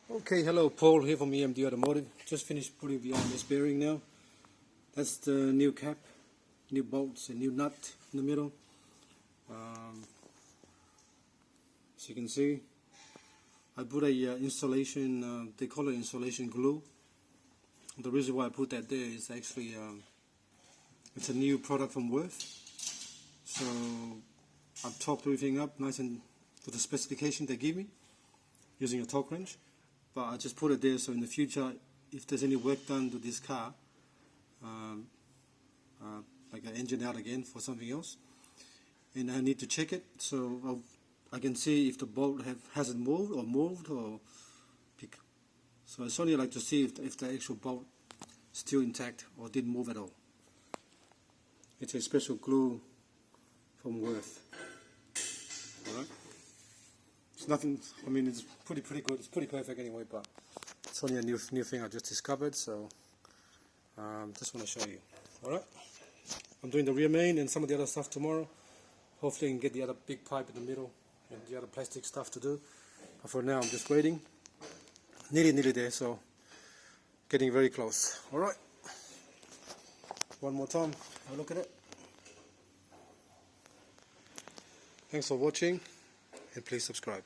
Okay, hello, Paul here from EMD Automotive. Just finished putting the IMS bearing now. That's the new cap, new bolts, and new nut in the middle. As you can see, I put a insulation, they call it insulation glue. The reason why I put that there is actually it's a new product from Worth. So I've topped everything up nice and to the specification they give me using a torque wrench. But I just put it there so in the future, if there's any work done to this car, like I engine out again for something else, and I need to check it, so I can see if the bolt hasn't moved or so I only like to see if the actual bolt is still intact or didn't move at all. It's a special glue from Worth. Alright. It's nothing, I mean it's pretty good, it's pretty perfect anyway, but it's only a new thing I just discovered, so just want to show you. Alright, I'm doing the rear main and some of the other stuff tomorrow. Hopefully I can get the other big pipe in the middle and the other plastic stuff to do, but for now I'm just waiting. Nearly there, so getting very close. Alright, one more time, have a look at it. Thanks for watching, and please subscribe.